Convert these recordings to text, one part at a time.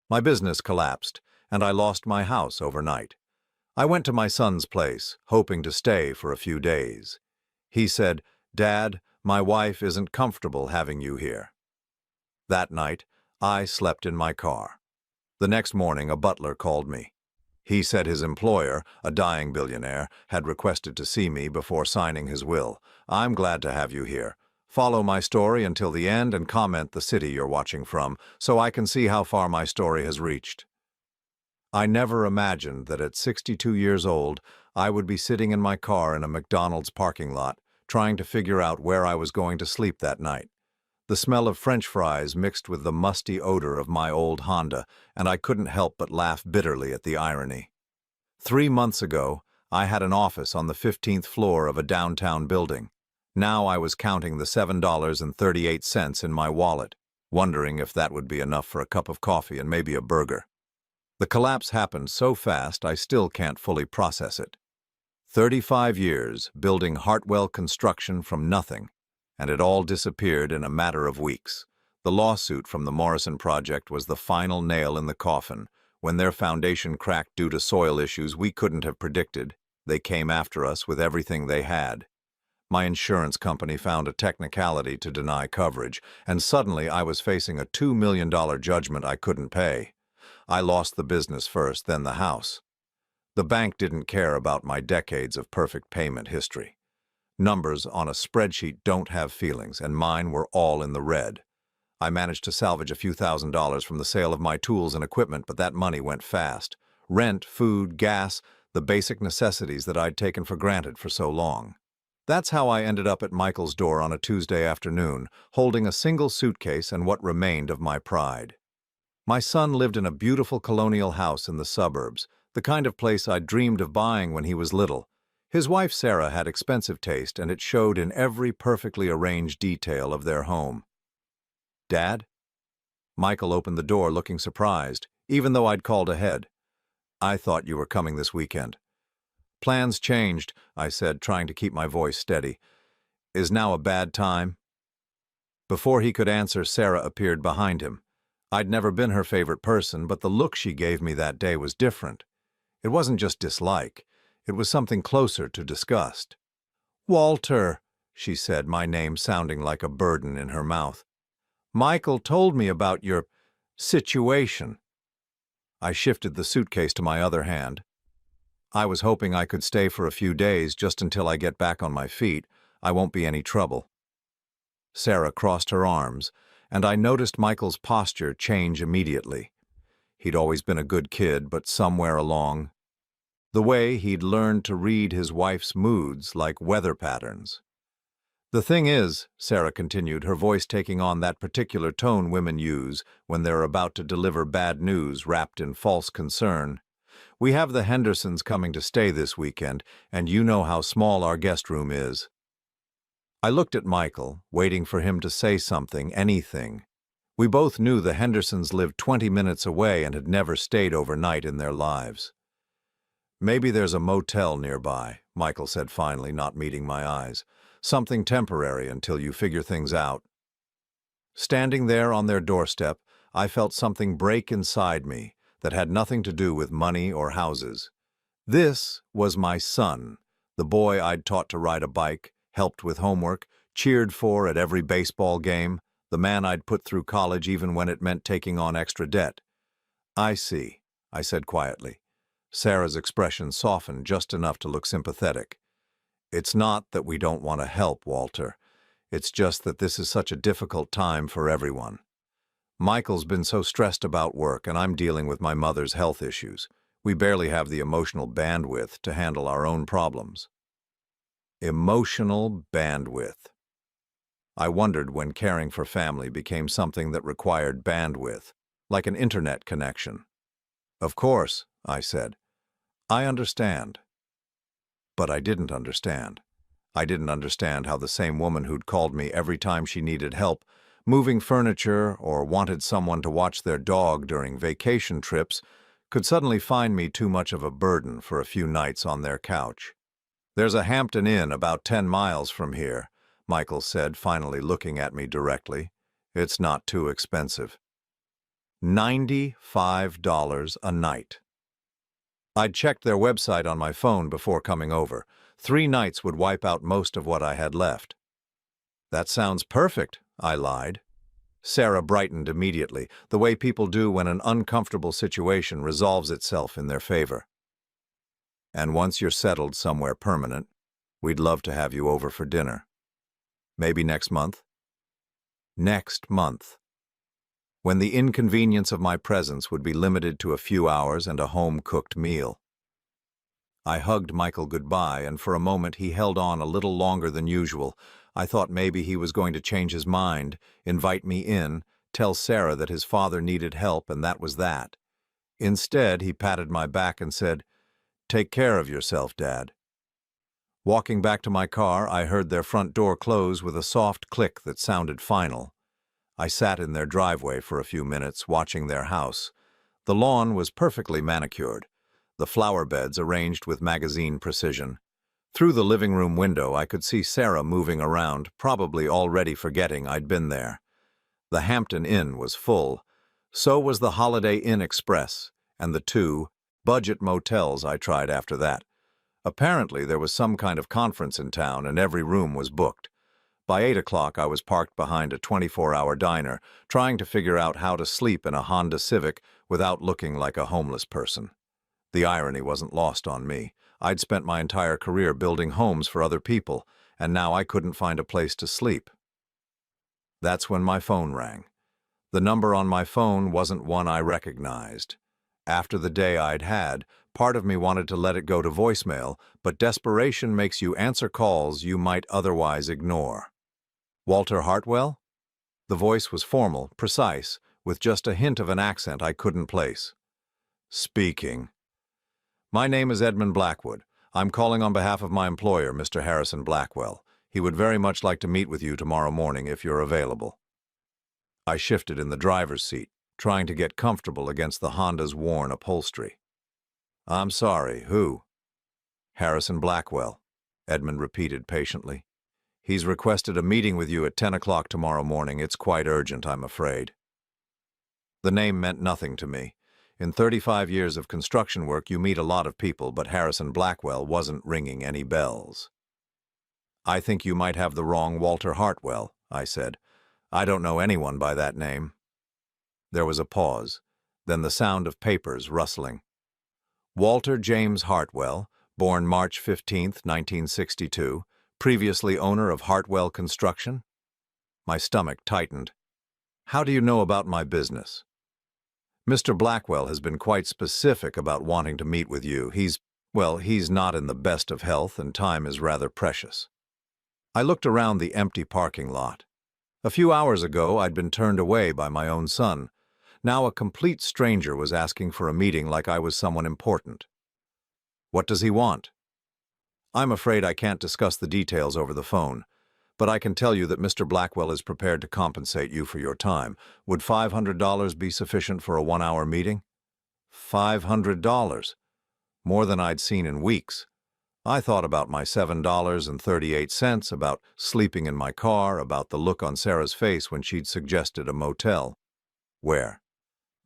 My business collapsed, and I lost my house overnight. I went to my son's place, hoping to stay for a few days. He said, "Dad, my wife isn't comfortable having you here." That night, I slept in my car. The next morning, a butler called me. He said his employer, a dying billionaire, had requested to see me before signing his will. "I'm glad to have you here. Follow my story until the end and comment the city you're watching from, so I can see how far my story has reached." I never imagined that at 62 years old, I would be sitting in my car in a McDonald's parking lot, trying to figure out where I was going to sleep that night. The smell of French fries mixed with the musty odor of my old Honda, and I couldn't help but laugh bitterly at the irony. 3 months ago, I had an office on the 15th floor of a downtown building. Now I was counting the $7.38 in my wallet, wondering if that would be enough for a cup of coffee and maybe a burger. The collapse happened so fast I still can't fully process it. 35 years building Hartwell Construction from nothing, and it all disappeared in a matter of weeks. The lawsuit from the Morrison Project was the final nail in the coffin. When their foundation cracked due to soil issues we couldn't have predicted, they came after us with everything they had. My insurance company found a technicality to deny coverage, and suddenly I was facing a $2 million judgment I couldn't pay. I lost the business first, then the house. The bank didn't care about my decades of perfect payment history. Numbers on a spreadsheet don't have feelings, and mine were all in the red. I managed to salvage a few $1,000s from the sale of my tools and equipment, but that money went fast. Rent, food, gas, the basic necessities that I'd taken for granted for so long. That's how I ended up at Michael's door on a Tuesday afternoon, holding a single suitcase and what remained of my pride. My son lived in a beautiful colonial house in the suburbs, the kind of place I'd dreamed of buying when he was little. His wife Sarah had expensive taste, and it showed in every perfectly arranged detail of their home. "Dad?" Michael opened the door looking surprised, even though I'd called ahead. "I thought you were coming this weekend." "Plans changed," I said, trying to keep my voice steady. "Is now a bad time?" Before he could answer, Sarah appeared behind him. I'd never been her favorite person, but the look she gave me that day was different. It wasn't just dislike. It was something closer to disgust. "Walter," she said, my name sounding like a burden in her mouth. "Michael told me about your situation." I shifted the suitcase to my other hand. "I was hoping I could stay for a few days just until I get back on my feet. I won't be any trouble." Sarah crossed her arms, and I noticed Michael's posture change immediately. He'd always been a good kid, but somewhere along, the way he'd learned to read his wife's moods like weather patterns. "The thing is," Sarah continued, her voice taking on that particular tone women use when they're about to deliver bad news wrapped in false concern, "we have the Hendersons coming to stay this weekend, and you know how small our guest room is." I looked at Michael, waiting for him to say something, anything. We both knew the Hendersons lived 20 minutes away and had never stayed overnight in their lives. "Maybe there's a motel nearby," Michael said finally, not meeting my eyes. "Something temporary until you figure things out." Standing there on their doorstep, I felt something break inside me that had nothing to do with money or houses. This was my son, the boy I'd taught to ride a bike, helped with homework, cheered for at every baseball game, the man I'd put through college even when it meant taking on extra debt. "I see," I said quietly. Sarah's expression softened just enough to look sympathetic. "It's not that we don't want to help, Walter. It's just that this is such a difficult time for everyone. Michael's been so stressed about work, and I'm dealing with my mother's health issues. We barely have the emotional bandwidth to handle our own problems." Emotional bandwidth. I wondered when caring for family became something that required bandwidth, like an internet connection. "Of course," I said. "I understand." But I didn't understand. I didn't understand how the same woman who'd called me every time she needed help, moving furniture or wanted someone to watch their dog during vacation trips, could suddenly find me too much of a burden for a few nights on their couch. "There's a Hampton Inn about 10 miles from here," Michael said, finally looking at me directly. "It's not too expensive." $95 a night. I'd checked their website on my phone before coming over. 3 nights would wipe out most of what I had left. That sounds perfect, I lied. Sarah brightened immediately, the way people do when an uncomfortable situation resolves itself in their favor. And once you're settled somewhere permanent, we'd love to have you over for dinner. Maybe next month? Next month. When the inconvenience of my presence would be limited to a few hours and a home-cooked meal. I hugged Michael goodbye, and for a moment he held on a little longer than usual. I thought maybe he was going to change his mind, invite me in, tell Sarah that his father needed help, and that was that. Instead, he patted my back and said, "Take care of yourself, Dad." Walking back to my car, I heard their front door close with a soft click that sounded final. I sat in their driveway for a few minutes, watching their house. The lawn was perfectly manicured, the flower beds arranged with magazine precision. Through the living room window, I could see Sarah moving around, probably already forgetting I'd been there. The Hampton Inn was full. So was the Holiday Inn Express, and the 2 budget motels I tried after that. Apparently, there was some kind of conference in town, and every room was booked. By 8 o'clock, I was parked behind a 24-hour diner, trying to figure out how to sleep in a Honda Civic without looking like a homeless person. The irony wasn't lost on me. I'd spent my entire career building homes for other people, and now I couldn't find a place to sleep. That's when my phone rang. The number on my phone wasn't one I recognized. After the day I'd had, part of me wanted to let it go to voicemail, but desperation makes you answer calls you might otherwise ignore. Walter Hartwell? The voice was formal, precise, with just a hint of an accent I couldn't place. Speaking. My name is Edmund Blackwood. I'm calling on behalf of my employer, Mr. Harrison Blackwell. He would very much like to meet with you tomorrow morning if you're available. I shifted in the driver's seat, trying to get comfortable against the Honda's worn upholstery. I'm sorry, who? Harrison Blackwell, Edmund repeated patiently. He's requested a meeting with you at 10 o'clock tomorrow morning. It's quite urgent, I'm afraid. The name meant nothing to me. In 35 years of construction work, you meet a lot of people, but Harrison Blackwell wasn't ringing any bells. I think you might have the wrong Walter Hartwell, I said. I don't know anyone by that name. There was a pause, then the sound of papers rustling. Walter James Hartwell, born March 15, 1962, previously owner of Hartwell Construction? My stomach tightened. How do you know about my business? Mr. Blackwell has been quite specific about wanting to meet with you. He's not in the best of health, and time is rather precious. I looked around the empty parking lot. A few hours ago, I'd been turned away by my own son. Now a complete stranger was asking for a meeting like I was someone important. What does he want? I'm afraid I can't discuss the details over the phone, but I can tell you that Mr. Blackwell is prepared to compensate you for your time. Would $500 be sufficient for a 1-hour meeting? $500. More than I'd seen in weeks. I thought about my $7.38, about sleeping in my car, about the look on Sarah's face when she'd suggested a motel. Where?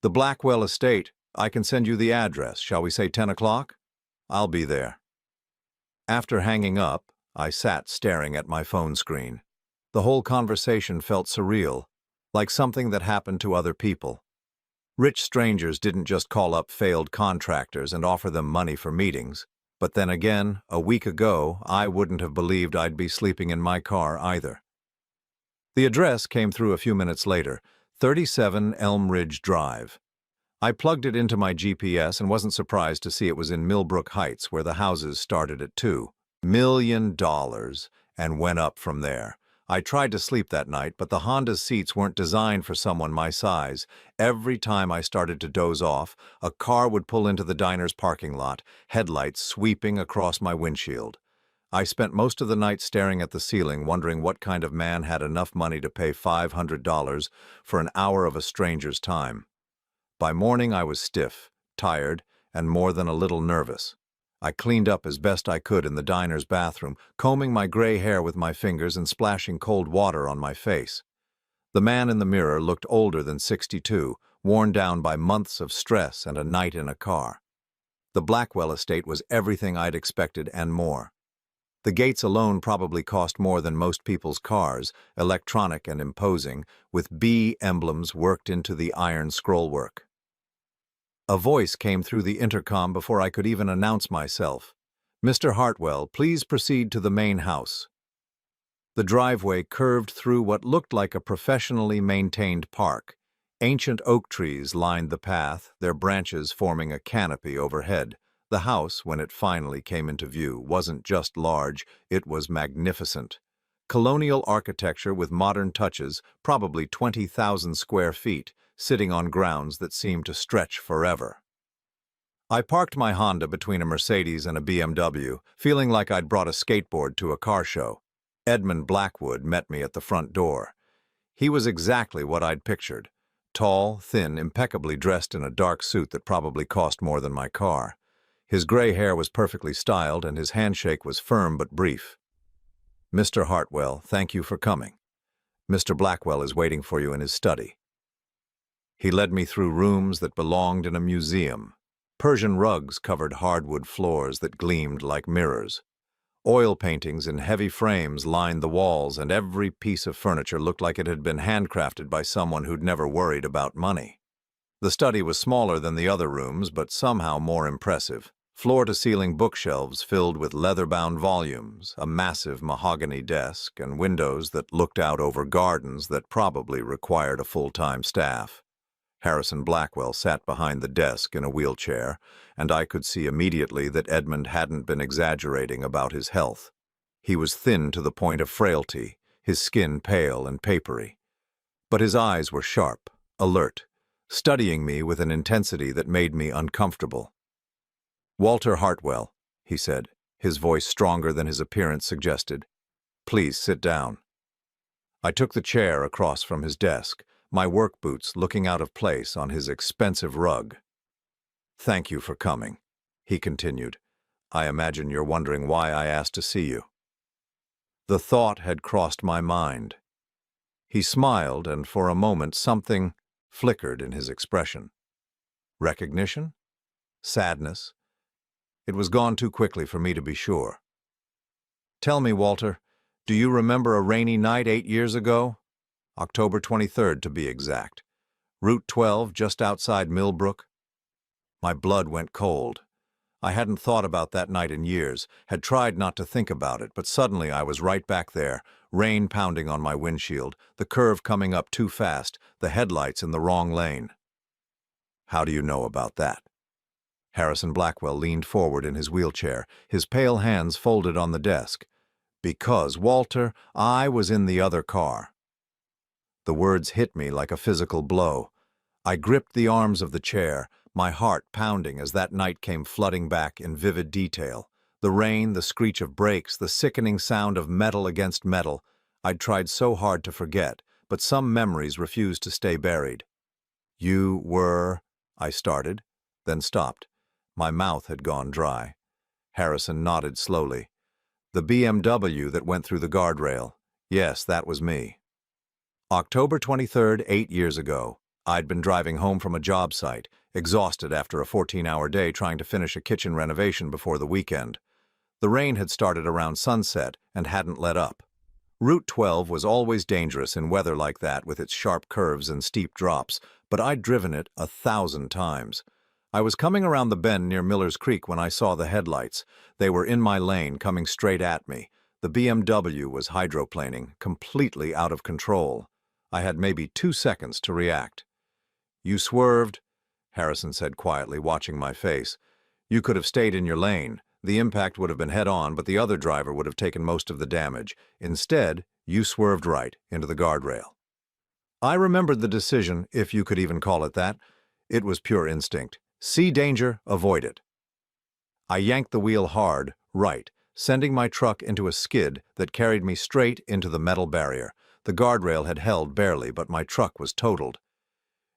The Blackwell estate. I can send you the address. Shall we say 10 o'clock? I'll be there. After hanging up, I sat staring at my phone screen. The whole conversation felt surreal, like something that happened to other people. Rich strangers didn't just call up failed contractors and offer them money for meetings. But then again, a week ago, I wouldn't have believed I'd be sleeping in my car either. The address came through a few minutes later, 37 Elm Ridge Drive. I plugged it into my GPS and wasn't surprised to see it was in Millbrook Heights, where the houses started at $2 million and went up from there. I tried to sleep that night, but the Honda's seats weren't designed for someone my size. Every time I started to doze off, a car would pull into the diner's parking lot, headlights sweeping across my windshield. I spent most of the night staring at the ceiling, wondering what kind of man had enough money to pay $500 for an hour of a stranger's time. By morning, I was stiff, tired, and more than a little nervous. I cleaned up as best I could in the diner's bathroom, combing my gray hair with my fingers and splashing cold water on my face. The man in the mirror looked older than 62, worn down by months of stress and a night in a car. The Blackwell estate was everything I'd expected and more. The gates alone probably cost more than most people's cars, electronic and imposing, with B emblems worked into the iron scrollwork. A voice came through the intercom before I could even announce myself. "Mr. Hartwell, please proceed to the main house." The driveway curved through what looked like a professionally maintained park. Ancient oak trees lined the path, their branches forming a canopy overhead. The house, when it finally came into view, wasn't just large, it was magnificent. Colonial architecture with modern touches, probably 20,000 square feet, sitting on grounds that seemed to stretch forever. I parked my Honda between a Mercedes and a BMW, feeling like I'd brought a skateboard to a car show. Edmund Blackwood met me at the front door. He was exactly what I'd pictured. Tall, thin, impeccably dressed in a dark suit that probably cost more than my car. His gray hair was perfectly styled, and his handshake was firm but brief. "Mr. Hartwell, thank you for coming. Mr. Blackwell is waiting for you in his study." He led me through rooms that belonged in a museum. Persian rugs covered hardwood floors that gleamed like mirrors. Oil paintings in heavy frames lined the walls, and every piece of furniture looked like it had been handcrafted by someone who'd never worried about money. The study was smaller than the other rooms, but somehow more impressive. Floor-to-ceiling bookshelves filled with leather-bound volumes, a massive mahogany desk, and windows that looked out over gardens that probably required a full-time staff. Harrison Blackwell sat behind the desk in a wheelchair, and I could see immediately that Edmund hadn't been exaggerating about his health. He was thin to the point of frailty, his skin pale and papery. But his eyes were sharp, alert, studying me with an intensity that made me uncomfortable. "Walter Hartwell," he said, his voice stronger than his appearance suggested. "Please sit down." I took the chair across from his desk, my work boots looking out of place on his expensive rug. "Thank you for coming," he continued. "I imagine you're wondering why I asked to see you." The thought had crossed my mind. He smiled, and for a moment something flickered in his expression. Recognition? Sadness? It was gone too quickly for me to be sure. "Tell me, Walter, do you remember a rainy night 8 years ago? October 23rd, to be exact. Route 12, just outside Millbrook?" My blood went cold. I hadn't thought about that night in years, had tried not to think about it, but suddenly I was right back there, rain pounding on my windshield, the curve coming up too fast, the headlights in the wrong lane. "How do you know about that?" Harrison Blackwell leaned forward in his wheelchair, his pale hands folded on the desk. "Because, Walter, I was in the other car." The words hit me like a physical blow. I gripped the arms of the chair, my heart pounding as that night came flooding back in vivid detail. The rain, the screech of brakes, the sickening sound of metal against metal. I'd tried so hard to forget, but some memories refused to stay buried. "You were—" I started, then stopped. My mouth had gone dry. Harrison nodded slowly. "The BMW that went through the guardrail. Yes, that was me." October 23rd, 8 years ago. I'd been driving home from a job site, exhausted after a 14-hour day trying to finish a kitchen renovation before the weekend. The rain had started around sunset and hadn't let up. Route 12 was always dangerous in weather like that with its sharp curves and steep drops, but I'd driven it 1,000 times. I was coming around the bend near Miller's Creek when I saw the headlights. They were in my lane, coming straight at me. The BMW was hydroplaning, completely out of control. I had maybe 2 seconds to react. "You swerved," Harrison said quietly, watching my face. "You could have stayed in your lane. The impact would have been head-on, but the other driver would have taken most of the damage. Instead, you swerved right into the guardrail." I remembered the decision, if you could even call it that. It was pure instinct. See danger, avoid it. I yanked the wheel hard, right, sending my truck into a skid that carried me straight into the metal barrier. The guardrail had held barely, but my truck was totaled.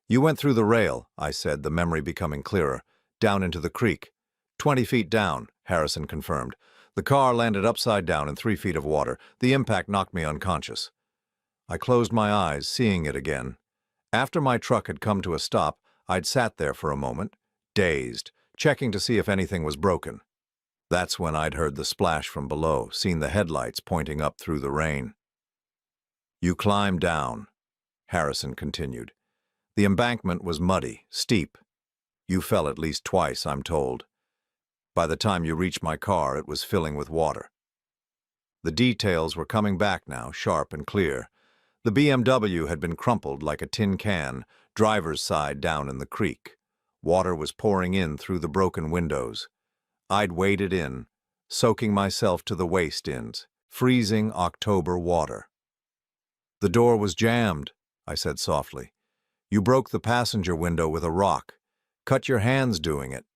"You went through the rail," I said, the memory becoming clearer. "Down into the creek." 20 feet down, Harrison confirmed. "The car landed upside down in 3 feet of water. The impact knocked me unconscious." I closed my eyes, seeing it again. After my truck had come to a stop, I'd sat there for a moment, dazed, checking to see if anything was broken. That's when I'd heard the splash from below, seen the headlights pointing up through the rain. You climbed down, Harrison continued. The embankment was muddy, steep. You fell at least twice, I'm told. By the time you reached my car, it was filling with water. The details were coming back now, sharp and clear. The BMW had been crumpled like a tin can, driver's side down in the creek. Water was pouring in through the broken windows. I'd waded in, soaking myself to the waist in freezing October water. The door was jammed, I said softly. You broke the passenger window with a rock, cut your hands doing it.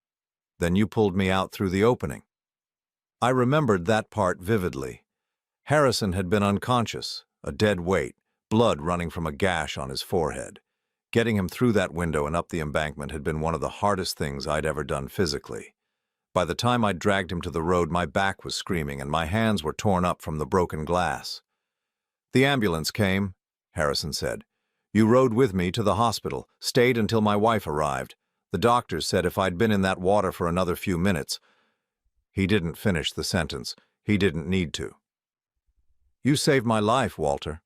Then you pulled me out through the opening. I remembered that part vividly. Harrison had been unconscious, a dead weight, blood running from a gash on his forehead. Getting him through that window and up the embankment had been one of the hardest things I'd ever done physically. By the time I'd dragged him to the road, my back was screaming and my hands were torn up from the broken glass. The ambulance came, Harrison said. You rode with me to the hospital, stayed until my wife arrived. The doctors said if I'd been in that water for another few minutes. He didn't finish the sentence. He didn't need to. You saved my life, Walter.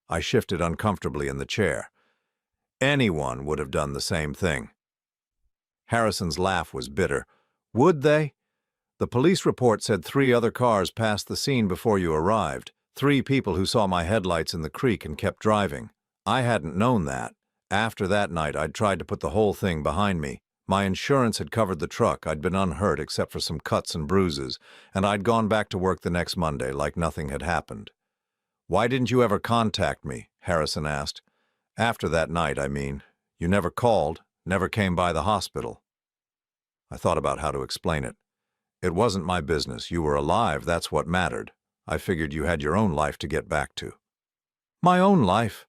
I shifted uncomfortably in the chair. Anyone would have done the same thing. Harrison's laugh was bitter. Would they? The police report said 3 other cars passed the scene before you arrived. 3 people who saw my headlights in the creek and kept driving. I hadn't known that. After that night, I'd tried to put the whole thing behind me. My insurance had covered the truck. I'd been unhurt except for some cuts and bruises, and I'd gone back to work the next Monday like nothing had happened. Why didn't you ever contact me? Harrison asked. After that night, I mean. You never called, never came by the hospital. I thought about how to explain it. It wasn't my business. You were alive, that's what mattered. I figured you had your own life to get back to. My own life,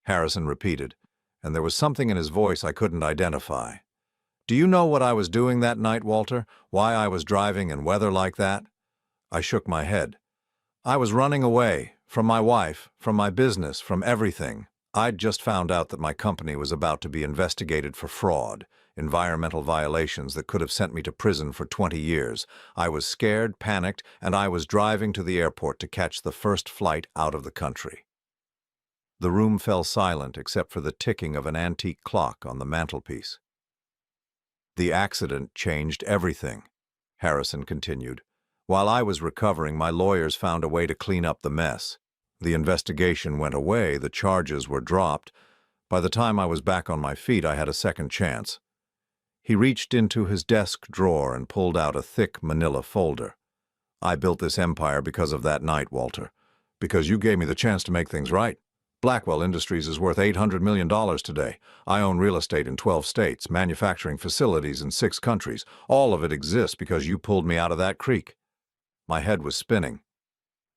Harrison repeated, and there was something in his voice I couldn't identify. Do you know what I was doing that night, Walter? Why I was driving in weather like that? I shook my head. I was running away, from my wife, from my business, from everything. I'd just found out that my company was about to be investigated for fraud, environmental violations that could have sent me to prison for 20 years. I was scared, panicked, and I was driving to the airport to catch the first flight out of the country. The room fell silent except for the ticking of an antique clock on the mantelpiece. The accident changed everything, Harrison continued. While I was recovering, my lawyers found a way to clean up the mess. The investigation went away, the charges were dropped. By the time I was back on my feet, I had a second chance. He reached into his desk drawer and pulled out a thick manila folder. I built this empire because of that night, Walter. Because you gave me the chance to make things right. Blackwell Industries is worth $800 million today. I own real estate in 12 states, manufacturing facilities in 6 countries. All of it exists because you pulled me out of that creek. My head was spinning.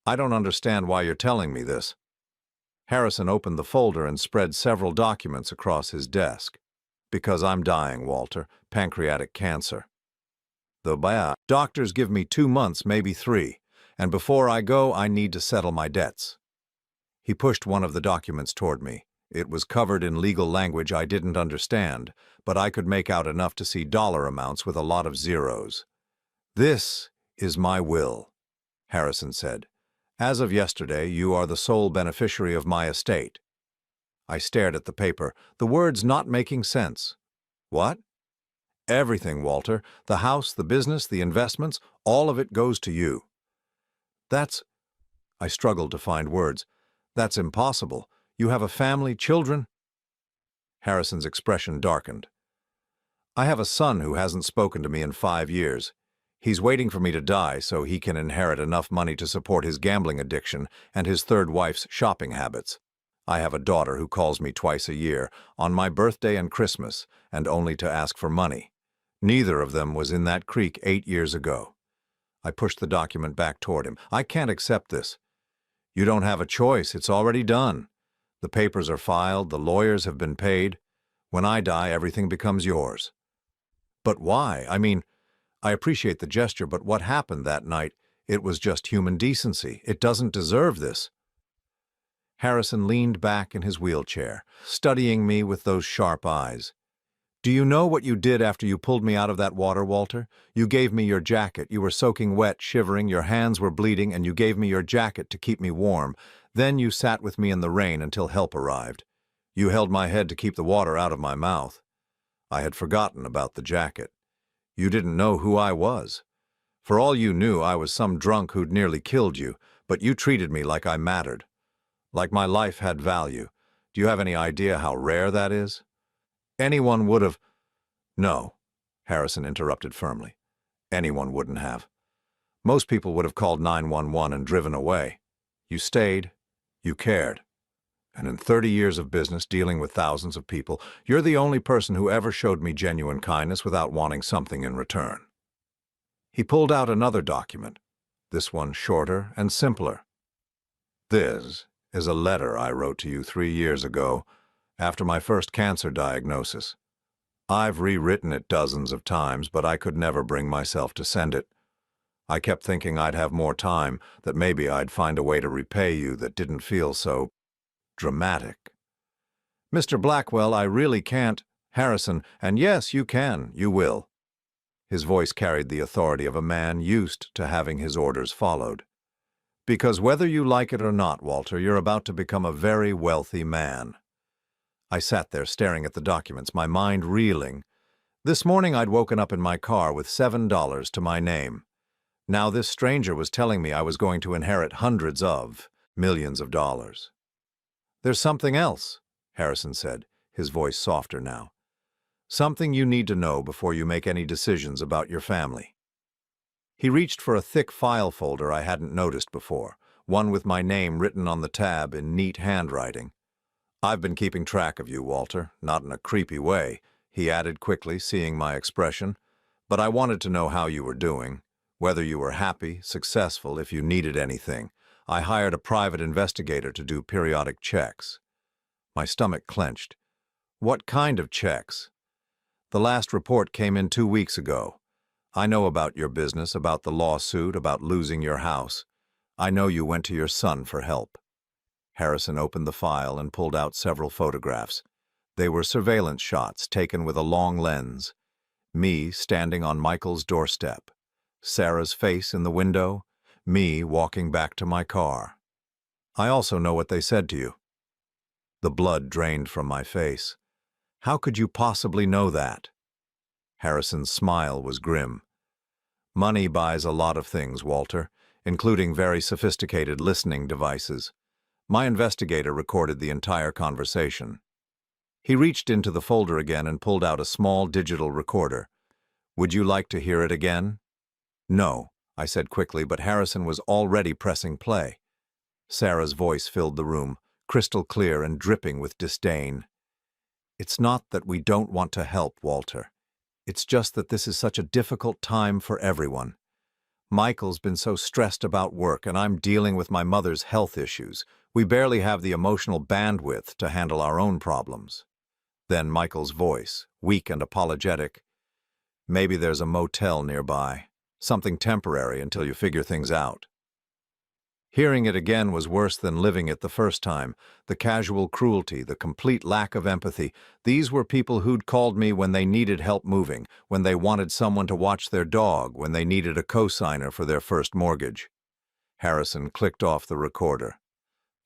I don't understand why you're telling me this. Harrison opened the folder and spread several documents across his desk. Because I'm dying, Walter. Pancreatic cancer. The doctors give me 2 months, maybe 3. And before I go, I need to settle my debts. He pushed one of the documents toward me. It was covered in legal language I didn't understand, but I could make out enough to see dollar amounts with a lot of zeros. This is my will, Harrison said. As of yesterday, you are the sole beneficiary of my estate. I stared at the paper, the words not making sense. What? Everything, Walter. The house, the business, the investments, all of it goes to you. That's... I struggled to find words. That's impossible. You have a family, children? Harrison's expression darkened. I have a son who hasn't spoken to me in 5 years. He's waiting for me to die so he can inherit enough money to support his gambling addiction and his third wife's shopping habits. I have a daughter who calls me twice a year, on my birthday and Christmas, and only to ask for money. Neither of them was in that creek 8 years ago. I pushed the document back toward him. I can't accept this. You don't have a choice. It's already done. The papers are filed. The lawyers have been paid. When I die, everything becomes yours. But why? I mean, I appreciate the gesture, but what happened that night? It was just human decency. It doesn't deserve this. Harrison leaned back in his wheelchair, studying me with those sharp eyes. "Do you know what you did after you pulled me out of that water, Walter? You gave me your jacket. You were soaking wet, shivering, your hands were bleeding, and you gave me your jacket to keep me warm. Then you sat with me in the rain until help arrived. You held my head to keep the water out of my mouth. I had forgotten about the jacket. You didn't know who I was. For all you knew, I was some drunk who'd nearly killed you, but you treated me like I mattered, like my life had value. Do you have any idea how rare that is? Anyone would have—" "No," Harrison interrupted firmly. "Anyone wouldn't have. Most people would have called 911 and driven away. You stayed. You cared. And in 30 years of business dealing with thousands of people, you're the only person who ever showed me genuine kindness without wanting something in return." He pulled out another document, this one shorter and simpler. "This is a letter I wrote to you 3 years ago, after my first cancer diagnosis. I've rewritten it dozens of times, but I could never bring myself to send it. I kept thinking I'd have more time, that maybe I'd find a way to repay you that didn't feel so dramatic. Mr. Blackwell, I really can't—" "Harrison, and yes, you can, you will." His voice carried the authority of a man used to having his orders followed. "Because whether you like it or not, Walter, you're about to become a very wealthy man." I sat there staring at the documents, my mind reeling. This morning I'd woken up in my car with $7 to my name. Now this stranger was telling me I was going to inherit hundreds of millions of dollars. "There's something else," Harrison said, his voice softer now. "Something you need to know before you make any decisions about your family." He reached for a thick file folder I hadn't noticed before, one with my name written on the tab in neat handwriting. "I've been keeping track of you, Walter, not in a creepy way," he added quickly, seeing my expression. "But I wanted to know how you were doing, whether you were happy, successful, if you needed anything. I hired a private investigator to do periodic checks." My stomach clenched. "What kind of checks?" "The last report came in 2 weeks ago. I know about your business, about the lawsuit, about losing your house. I know you went to your son for help." Harrison opened the file and pulled out several photographs. They were surveillance shots taken with a long lens. Me standing on Michael's doorstep. Sarah's face in the window. Me walking back to my car. "I also know what they said to you." The blood drained from my face. "How could you possibly know that?" Harrison's smile was grim. "Money buys a lot of things, Walter, including very sophisticated listening devices. My investigator recorded the entire conversation." He reached into the folder again and pulled out a small digital recorder. "Would you like to hear it again?" "No," I said quickly, but Harrison was already pressing play. Sarah's voice filled the room, crystal clear and dripping with disdain. "It's not that we don't want to help, Walter. It's just that this is such a difficult time for everyone. Michael's been so stressed about work, and I'm dealing with my mother's health issues. We barely have the emotional bandwidth to handle our own problems." Then Michael's voice, weak and apologetic. "Maybe there's a motel nearby. Something temporary until you figure things out." Hearing it again was worse than living it the first time. The casual cruelty, the complete lack of empathy. These were people who'd called me when they needed help moving, when they wanted someone to watch their dog, when they needed a co-signer for their first mortgage. Harrison clicked off the recorder.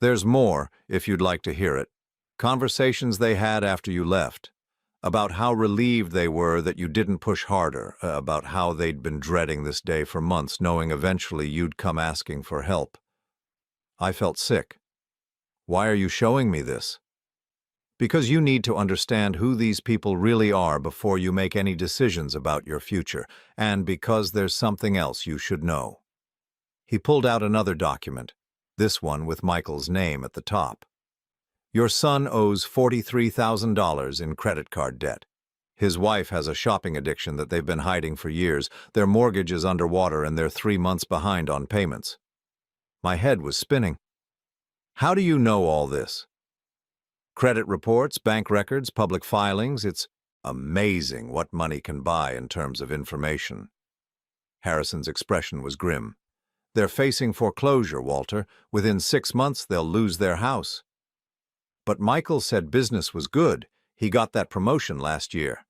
"There's more, if you'd like to hear it. Conversations they had after you left. About how relieved they were that you didn't push harder, about how they'd been dreading this day for months, knowing eventually you'd come asking for help." I felt sick. "Why are you showing me this?" "Because you need to understand who these people really are before you make any decisions about your future, and because there's something else you should know." He pulled out another document, this one with Michael's name at the top. "Your son owes $43,000 in credit card debt. His wife has a shopping addiction that they've been hiding for years. Their mortgage is underwater and they're 3 months behind on payments." My head was spinning. "How do you know all this?" "Credit reports, bank records, public filings. It's amazing what money can buy in terms of information." Harrison's expression was grim. They're facing foreclosure, Walter. Within 6 months, they'll lose their house. But Michael said business was good. He got that promotion last year.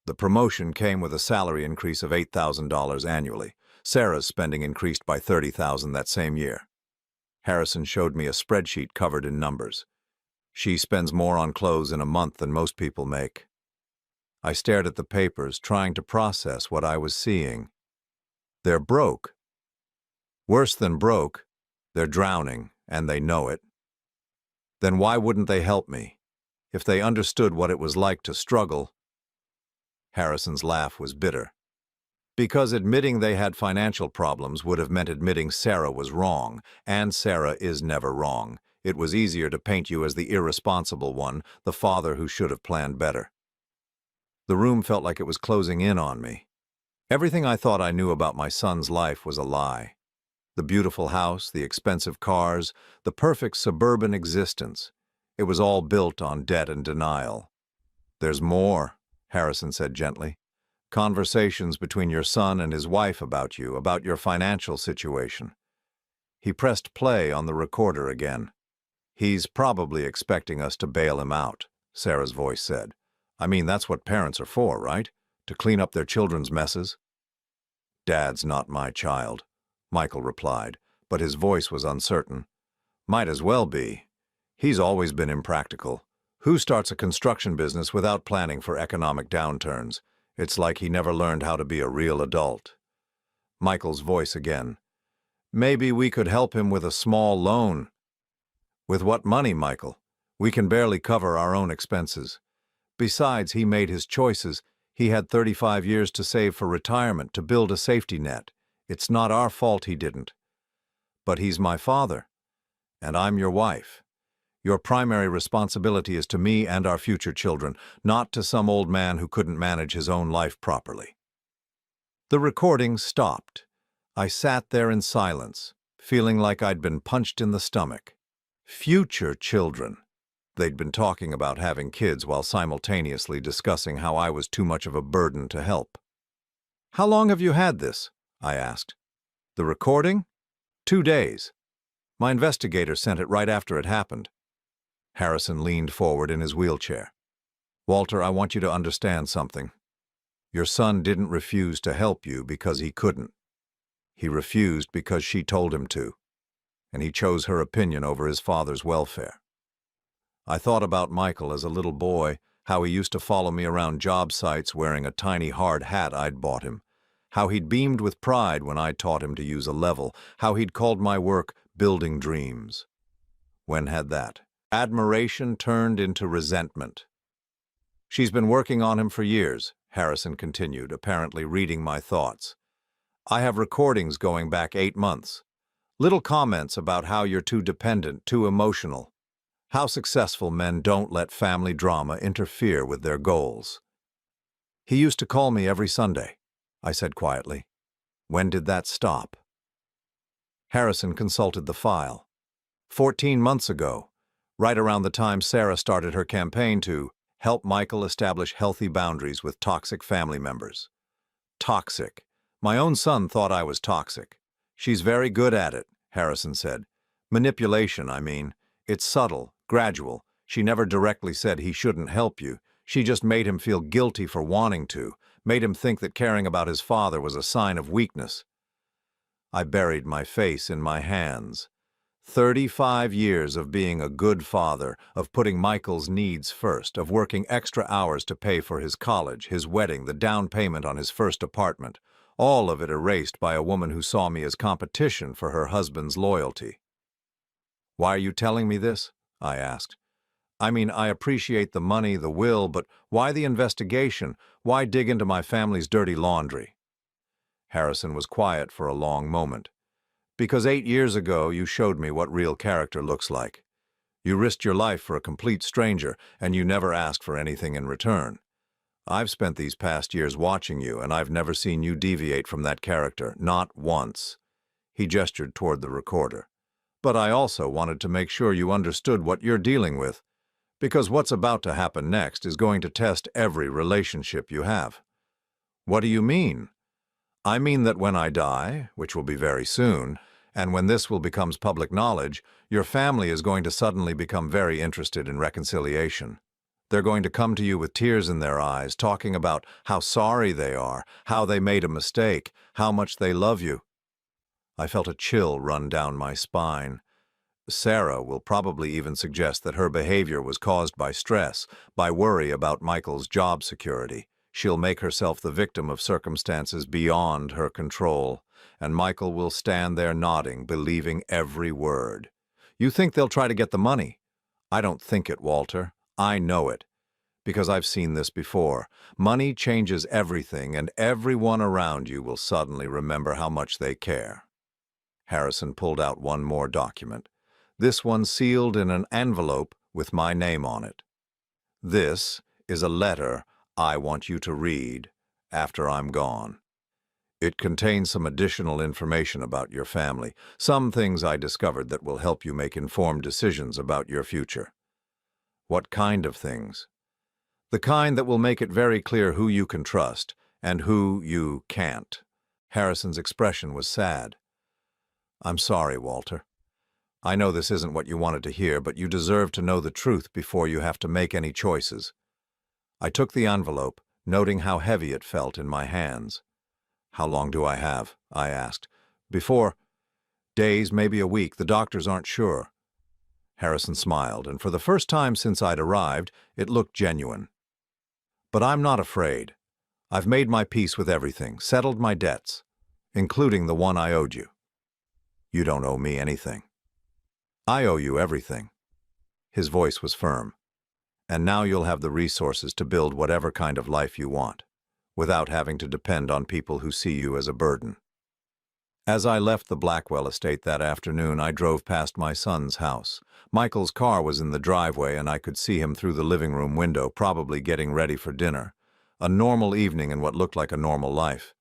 The promotion came with a salary increase of $8,000 annually. Sarah's spending increased by $30,000 that same year. Harrison showed me a spreadsheet covered in numbers. She spends more on clothes in a month than most people make. I stared at the papers, trying to process what I was seeing. They're broke. Worse than broke, they're drowning, and they know it. Then why wouldn't they help me? If they understood what it was like to struggle. Harrison's laugh was bitter. Because admitting they had financial problems would have meant admitting Sarah was wrong, and Sarah is never wrong. It was easier to paint you as the irresponsible one, the father who should have planned better. The room felt like it was closing in on me. Everything I thought I knew about my son's life was a lie. The beautiful house, the expensive cars, the perfect suburban existence. It was all built on debt and denial. "There's more," Harrison said gently. "Conversations between your son and his wife about you, about your financial situation." He pressed play on the recorder again. "He's probably expecting us to bail him out," Sarah's voice said. "I mean, that's what parents are for, right? To clean up their children's messes." "Dad's not my child," Michael replied, but his voice was uncertain. "Might as well be. He's always been impractical. Who starts a construction business without planning for economic downturns? It's like he never learned how to be a real adult." Michael's voice again. "Maybe we could help him with a small loan." "With what money, Michael? We can barely cover our own expenses. Besides, he made his choices. He had 35 years to save for retirement, to build a safety net. It's not our fault he didn't." "But he's my father, and I'm your wife. Your primary responsibility is to me and our future children, not to some old man who couldn't manage his own life properly." The recording stopped. I sat there in silence, feeling like I'd been punched in the stomach. Future children. They'd been talking about having kids while simultaneously discussing how I was too much of a burden to help. "How long have you had this?" I asked. "The recording?" 2 days. My investigator sent it right after it happened." Harrison leaned forward in his wheelchair. "Walter, I want you to understand something. Your son didn't refuse to help you because he couldn't. He refused because she told him to, and he chose her opinion over his father's welfare. I thought about Michael as a little boy, how he used to follow me around job sites wearing a tiny hard hat I'd bought him, how he'd beamed with pride when I taught him to use a level, how he'd called my work building dreams. When had that admiration turned into resentment? "She's been working on him for years," Harrison continued, apparently reading my thoughts. "I have recordings going back 8 months. Little comments about how you're too dependent, too emotional. How successful men don't let family drama interfere with their goals." "He used to call me every Sunday," I said quietly. "When did that stop?" Harrison consulted the file. 14 months ago, right around the time Sarah started her campaign to help Michael establish healthy boundaries with toxic family members. Toxic. My own son thought I was toxic. "She's very good at it," Harrison said. "Manipulation, I mean. It's subtle, gradual. She never directly said he shouldn't help you. She just made him feel guilty for wanting to, made him think that caring about his father was a sign of weakness." I buried my face in my hands. 35 years of being a good father, of putting Michael's needs first, of working extra hours to pay for his college, his wedding, the down payment on his first apartment, all of it erased by a woman who saw me as competition for her husband's loyalty. "Why are you telling me this?" I asked. "I mean, I appreciate the money, the will, but why the investigation? Why dig into my family's dirty laundry?" Harrison was quiet for a long moment. "Because 8 years ago you showed me what real character looks like. You risked your life for a complete stranger, and you never asked for anything in return. I've spent these past years watching you, and I've never seen you deviate from that character, not once." He gestured toward the recorder. "But I also wanted to make sure you understood what you're dealing with, because what's about to happen next is going to test every relationship you have." "What do you mean?" I mean that when I die, which will be very soon, and when this will becomes public knowledge, your family is going to suddenly become very interested in reconciliation. They're going to come to you with tears in their eyes, talking about how sorry they are, how they made a mistake, how much they love you. I felt a chill run down my spine. Sarah will probably even suggest that her behavior was caused by stress, by worry about Michael's job security. She'll make herself the victim of circumstances beyond her control, and Michael will stand there nodding, believing every word. You think they'll try to get the money? I don't think it, Walter. I know it. Because I've seen this before. Money changes everything, and everyone around you will suddenly remember how much they care. Harrison pulled out one more document. This one sealed in an envelope with my name on it. This is a letter I want you to read after I'm gone. It contains some additional information about your family, some things I discovered that will help you make informed decisions about your future. What kind of things? The kind that will make it very clear who you can trust and who you can't. Harrison's expression was sad. I'm sorry, Walter. I know this isn't what you wanted to hear, but you deserve to know the truth before you have to make any choices. I took the envelope, noting how heavy it felt in my hands. How long do I have? I asked. Before days, maybe a week. The doctors aren't sure. Harrison smiled, and for the first time since I'd arrived, it looked genuine. But I'm not afraid. I've made my peace with everything, settled my debts, including the one I owed you. You don't owe me anything. I owe you everything. His voice was firm. And now you'll have the resources to build whatever kind of life you want, without having to depend on people who see you as a burden. As I left the Blackwell estate that afternoon, I drove past my son's house. Michael's car was in the driveway, and I could see him through the living room window, probably getting ready for dinner. A normal evening in what looked like a normal life.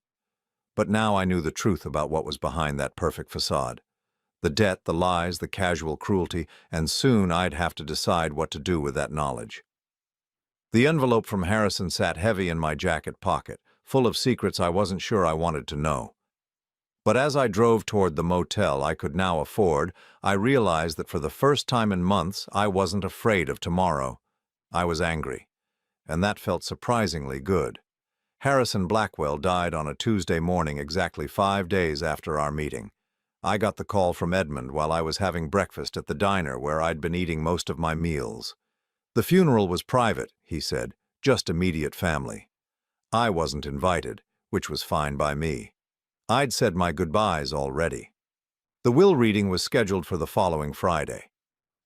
But now I knew the truth about what was behind that perfect facade. The debt, the lies, the casual cruelty, and soon I'd have to decide what to do with that knowledge. The envelope from Harrison sat heavy in my jacket pocket, full of secrets I wasn't sure I wanted to know. But as I drove toward the motel I could now afford, I realized that for the first time in months I wasn't afraid of tomorrow. I was angry, and that felt surprisingly good. Harrison Blackwell died on a Tuesday morning exactly 5 days after our meeting. I got the call from Edmund while I was having breakfast at the diner where I'd been eating most of my meals. The funeral was private, he said, just immediate family. I wasn't invited, which was fine by me. I'd said my goodbyes already. The will reading was scheduled for the following Friday.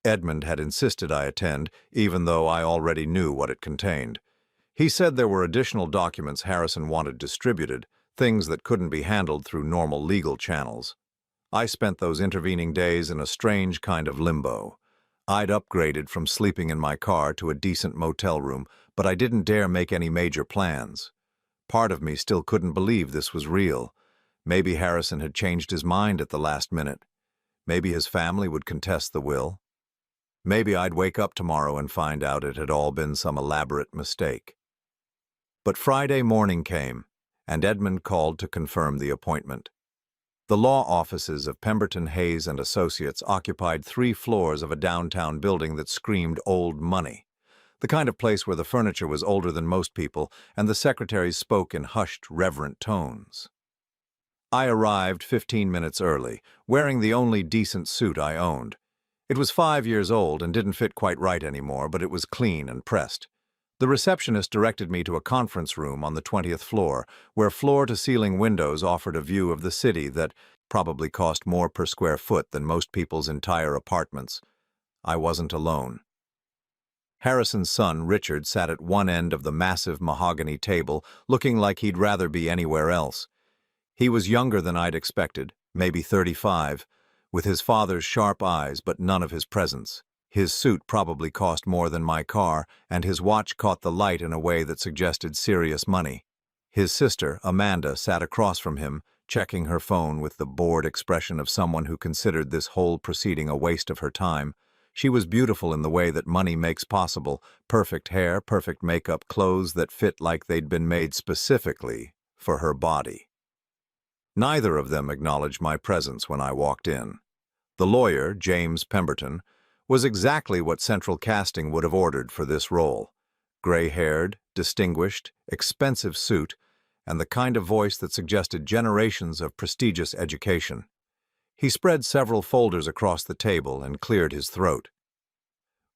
Edmund had insisted I attend, even though I already knew what it contained. He said there were additional documents Harrison wanted distributed, things that couldn't be handled through normal legal channels. I spent those intervening days in a strange kind of limbo. I'd upgraded from sleeping in my car to a decent motel room, but I didn't dare make any major plans. Part of me still couldn't believe this was real. Maybe Harrison had changed his mind at the last minute. Maybe his family would contest the will. Maybe I'd wake up tomorrow and find out it had all been some elaborate mistake. But Friday morning came, and Edmund called to confirm the appointment. The law offices of Pemberton Hayes and Associates occupied 3 floors of a downtown building that screamed old money, the kind of place where the furniture was older than most people and the secretaries spoke in hushed, reverent tones. I arrived 15 minutes early, wearing the only decent suit I owned. It was 5 years old and didn't fit quite right anymore, but it was clean and pressed. The receptionist directed me to a conference room on the 20th floor, where floor-to-ceiling windows offered a view of the city that probably cost more per square foot than most people's entire apartments. I wasn't alone. Harrison's son, Richard, sat at one end of the massive mahogany table, looking like he'd rather be anywhere else. He was younger than I'd expected, maybe 35, with his father's sharp eyes but none of his presence. His suit probably cost more than my car, and his watch caught the light in a way that suggested serious money. His sister, Amanda, sat across from him, checking her phone with the bored expression of someone who considered this whole proceeding a waste of her time. She was beautiful in the way that money makes possible: perfect hair, perfect makeup, clothes that fit like they'd been made specifically for her body. Neither of them acknowledged my presence when I walked in. The lawyer, James Pemberton, was exactly what central casting would have ordered for this role. Gray-haired, distinguished, expensive suit, and the kind of voice that suggested generations of prestigious education. He spread several folders across the table and cleared his throat.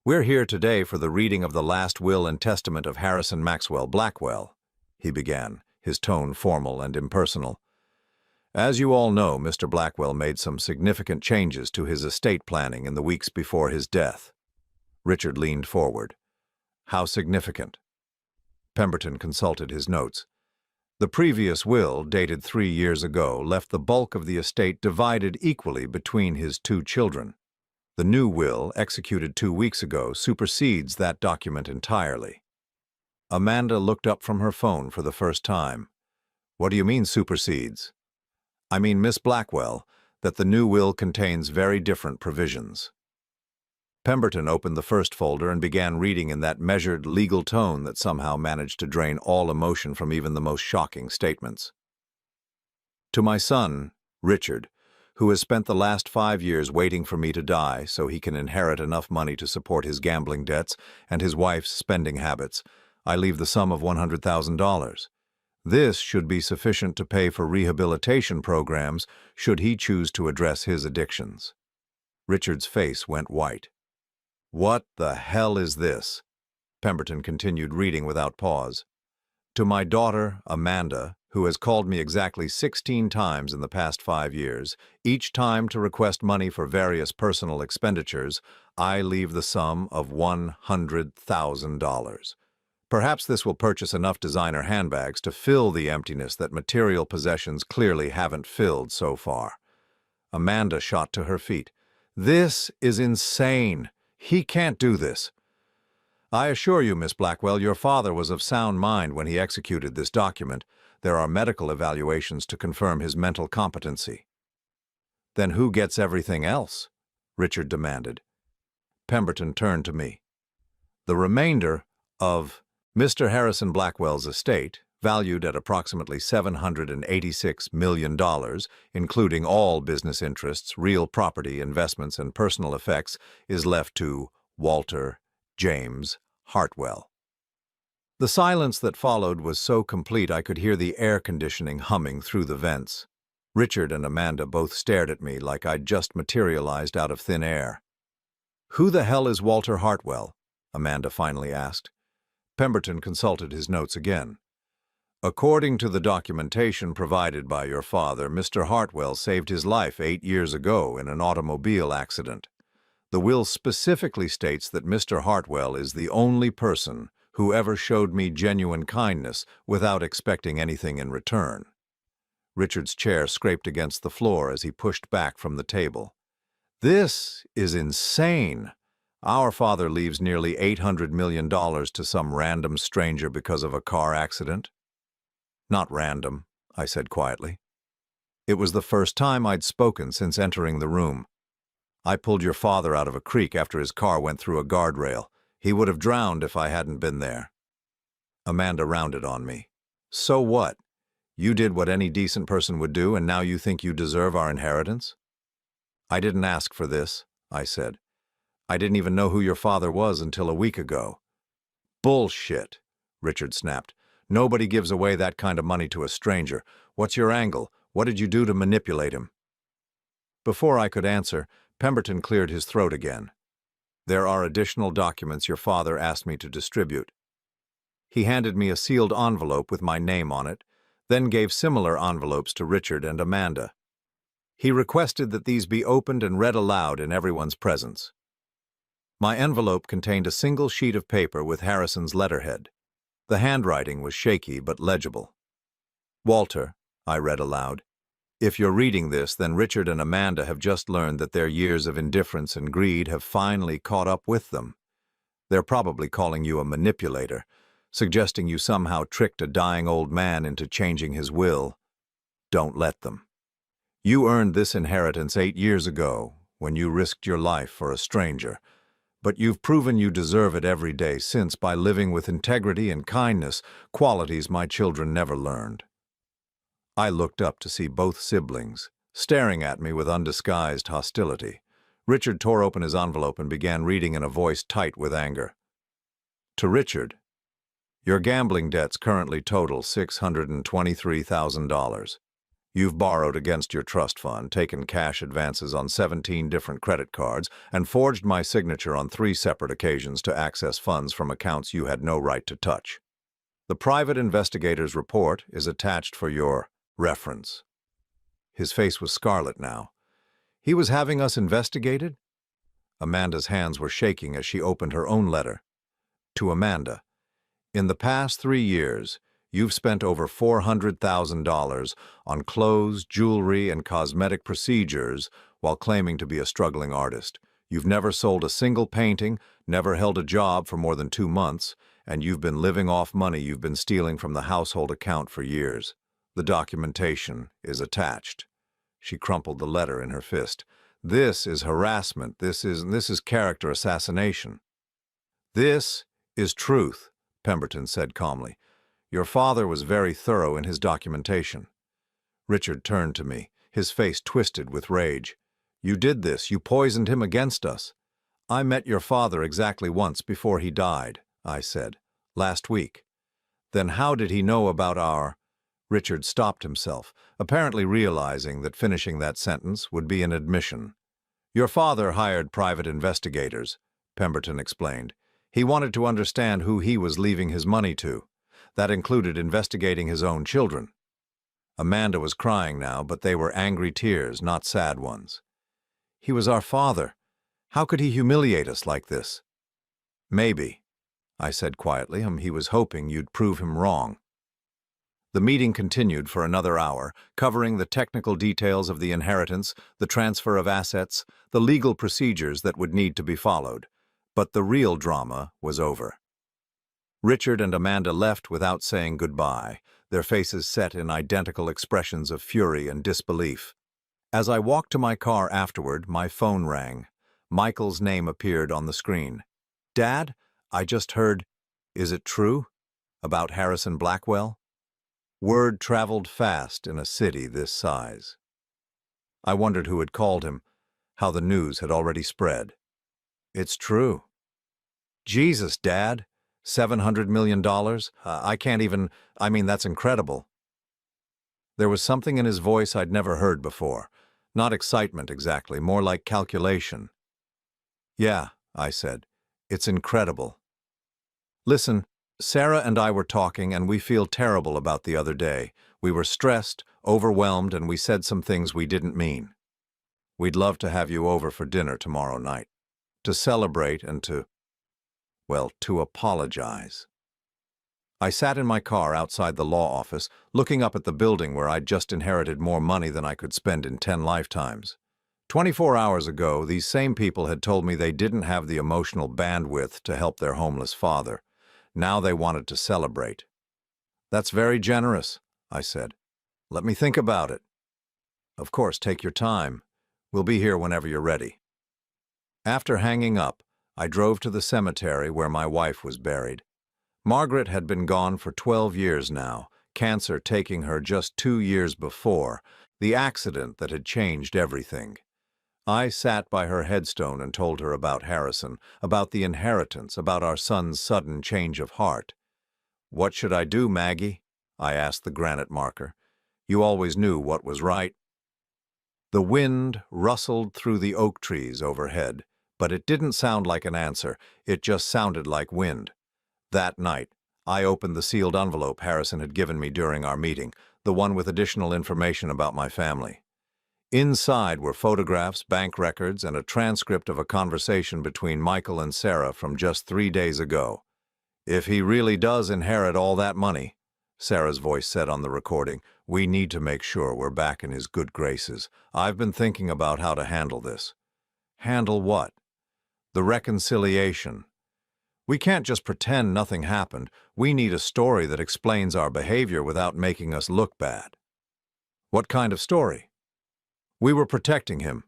"We're here today for the reading of the last will and testament of Harrison Maxwell Blackwell," he began, his tone formal and impersonal. "As you all know, Mr. Blackwell made some significant changes to his estate planning in the weeks before his death." Richard leaned forward. "How significant?" Pemberton consulted his notes. "The previous will, dated 3 years ago, left the bulk of the estate divided equally between his 2 children. The new will, executed 2 weeks ago, supersedes that document entirely." Amanda looked up from her phone for the first time. "What do you mean, supersedes?" "I mean, Miss Blackwell, that the new will contains very different provisions." Pemberton opened the first folder and began reading in that measured, legal tone that somehow managed to drain all emotion from even the most shocking statements. "To my son, Richard, who has spent the last 5 years waiting for me to die so he can inherit enough money to support his gambling debts and his wife's spending habits, I leave the sum of $100,000. This should be sufficient to pay for rehabilitation programs should he choose to address his addictions." Richard's face went white. "What the hell is this?" Pemberton continued reading without pause. "To my daughter, Amanda, who has called me exactly 16 times in the past 5 years, each time to request money for various personal expenditures, I leave the sum of $100,000. Perhaps this will purchase enough designer handbags to fill the emptiness that material possessions clearly haven't filled so far." Amanda shot to her feet. "This is insane. He can't do this." "I assure you, Miss Blackwell, your father was of sound mind when he executed this document. There are medical evaluations to confirm his mental competency." "Then who gets everything else?" Richard demanded. Pemberton turned to me. "The remainder of Mr. Harrison Blackwell's estate, valued at approximately $786 million, including all business interests, real property, investments, and personal effects, is left to Walter James Hartwell." The silence that followed was so complete I could hear the air conditioning humming through the vents. Richard and Amanda both stared at me like I'd just materialized out of thin air. "Who the hell is Walter Hartwell?" Amanda finally asked. Pemberton consulted his notes again. "According to the documentation provided by your father, Mr. Hartwell saved his life 8 years ago in an automobile accident. The will specifically states that Mr. Hartwell is the only person who ever showed me genuine kindness without expecting anything in return." Richard's chair scraped against the floor as he pushed back from the table. "This is insane. Our father leaves nearly $800 million to some random stranger because of a car accident." "Not random," I said quietly. It was the first time I'd spoken since entering the room. "I pulled your father out of a creek after his car went through a guardrail. He would have drowned if I hadn't been there." Amanda rounded on me. "So what? You did what any decent person would do, and now you think you deserve our inheritance?" "I didn't ask for this," I said. "I didn't even know who your father was until a week ago." "Bullshit," Richard snapped. "Nobody gives away that kind of money to a stranger. What's your angle? What did you do to manipulate him?" Before I could answer, Pemberton cleared his throat again. "There are additional documents your father asked me to distribute." He handed me a sealed envelope with my name on it, then gave similar envelopes to Richard and Amanda. He requested that these be opened and read aloud in everyone's presence. My envelope contained a single sheet of paper with Harrison's letterhead. The handwriting was shaky but legible. "Walter," I read aloud, "if you're reading this, then Richard and Amanda have just learned that their years of indifference and greed have finally caught up with them. They're probably calling you a manipulator, suggesting you somehow tricked a dying old man into changing his will. Don't let them. You earned this inheritance 8 years ago, when you risked your life for a stranger. But you've proven you deserve it every day since by living with integrity and kindness, qualities my children never learned." I looked up to see both siblings, staring at me with undisguised hostility. Richard tore open his envelope and began reading in a voice tight with anger. To Richard, your gambling debts currently total $623,000. You've borrowed against your trust fund, taken cash advances on 17 different credit cards, and forged my signature on 3 separate occasions to access funds from accounts you had no right to touch. The private investigator's report is attached for your reference. His face was scarlet now. He was having us investigated? Amanda's hands were shaking as she opened her own letter. To Amanda, in the past 3 years, you've spent over $400,000 on clothes, jewelry, and cosmetic procedures while claiming to be a struggling artist. You've never sold a single painting, never held a job for more than 2 months, and you've been living off money you've been stealing from the household account for years. The documentation is attached. She crumpled the letter in her fist. This is harassment. This is character assassination. This is truth, Pemberton said calmly. Your father was very thorough in his documentation. Richard turned to me, his face twisted with rage. You did this. You poisoned him against us. I met your father exactly once before he died, I said, last week. Then how did he know about our... Richard stopped himself, apparently realizing that finishing that sentence would be an admission. Your father hired private investigators, Pemberton explained. He wanted to understand who he was leaving his money to. That included investigating his own children. Amanda was crying now, but they were angry tears, not sad ones. He was our father. How could he humiliate us like this? Maybe, I said quietly. He was hoping you'd prove him wrong. The meeting continued for another hour, covering the technical details of the inheritance, the transfer of assets, the legal procedures that would need to be followed. But the real drama was over. Richard and Amanda left without saying goodbye, their faces set in identical expressions of fury and disbelief. As I walked to my car afterward, my phone rang. Michael's name appeared on the screen. Dad, I just heard, is it true? About Harrison Blackwell? Word traveled fast in a city this size. I wondered who had called him, how the news had already spread. It's true. Jesus, Dad, $700 million? I can't even, that's incredible. There was something in his voice I'd never heard before. Not excitement exactly, more like calculation. Yeah, I said, it's incredible. Listen, Sarah and I were talking, and we feel terrible about the other day. We were stressed, overwhelmed, and we said some things we didn't mean. We'd love to have you over for dinner tomorrow night, to celebrate and to apologize. I sat in my car outside the law office, looking up at the building where I'd just inherited more money than I could spend in 10 lifetimes. 24 hours ago, these same people had told me they didn't have the emotional bandwidth to help their homeless father. Now they wanted to celebrate. That's very generous, I said. Let me think about it. Of course, take your time. We'll be here whenever you're ready. After hanging up, I drove to the cemetery where my wife was buried. Margaret had been gone for 12 years now, cancer taking her just 2 years before, the accident that had changed everything. I sat by her headstone and told her about Harrison, about the inheritance, about our son's sudden change of heart. What should I do, Maggie? I asked the granite marker. You always knew what was right. The wind rustled through the oak trees overhead, but it didn't sound like an answer, it just sounded like wind. That night, I opened the sealed envelope Harrison had given me during our meeting, the one with additional information about my family. Inside were photographs, bank records, and a transcript of a conversation between Michael and Sarah from just 3 days ago. If he really does inherit all that money, Sarah's voice said on the recording, we need to make sure we're back in his good graces. I've been thinking about how to handle this. Handle what? The reconciliation. We can't just pretend nothing happened. We need a story that explains our behavior without making us look bad. What kind of story? We were protecting him.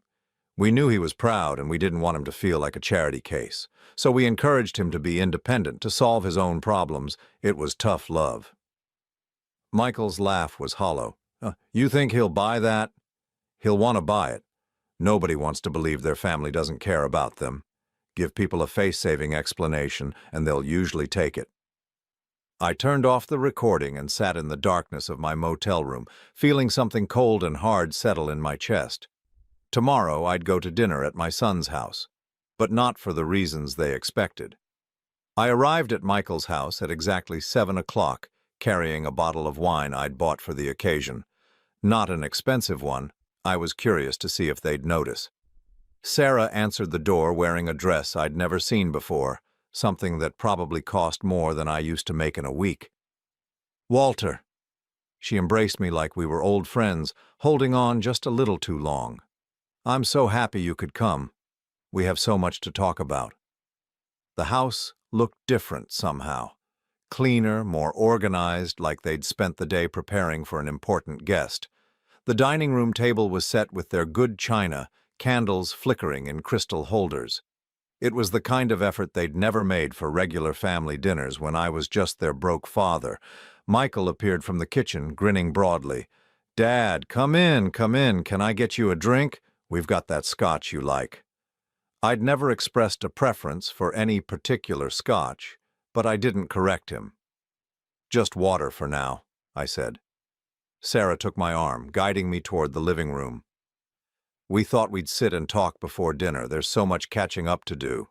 We knew he was proud and we didn't want him to feel like a charity case. So we encouraged him to be independent, to solve his own problems. It was tough love. Michael's laugh was hollow. You think he'll buy that? He'll want to buy it. Nobody wants to believe their family doesn't care about them. Give people a face-saving explanation, and they'll usually take it. I turned off the recording and sat in the darkness of my motel room, feeling something cold and hard settle in my chest. Tomorrow I'd go to dinner at my son's house, but not for the reasons they expected. I arrived at Michael's house at exactly 7 o'clock, carrying a bottle of wine I'd bought for the occasion. Not an expensive one. I was curious to see if they'd notice. Sarah answered the door wearing a dress I'd never seen before, something that probably cost more than I used to make in a week. "Walter." She embraced me like we were old friends, holding on just a little too long. "I'm so happy you could come. We have so much to talk about." The house looked different somehow. Cleaner, more organized, like they'd spent the day preparing for an important guest. The dining room table was set with their good china, candles flickering in crystal holders. It was the kind of effort they'd never made for regular family dinners when I was just their broke father. Michael appeared from the kitchen, grinning broadly. "Dad, come in, come in. Can I get you a drink? We've got that scotch you like." I'd never expressed a preference for any particular scotch, but I didn't correct him. "Just water for now," I said. Sarah took my arm, guiding me toward the living room. "We thought we'd sit and talk before dinner. There's so much catching up to do."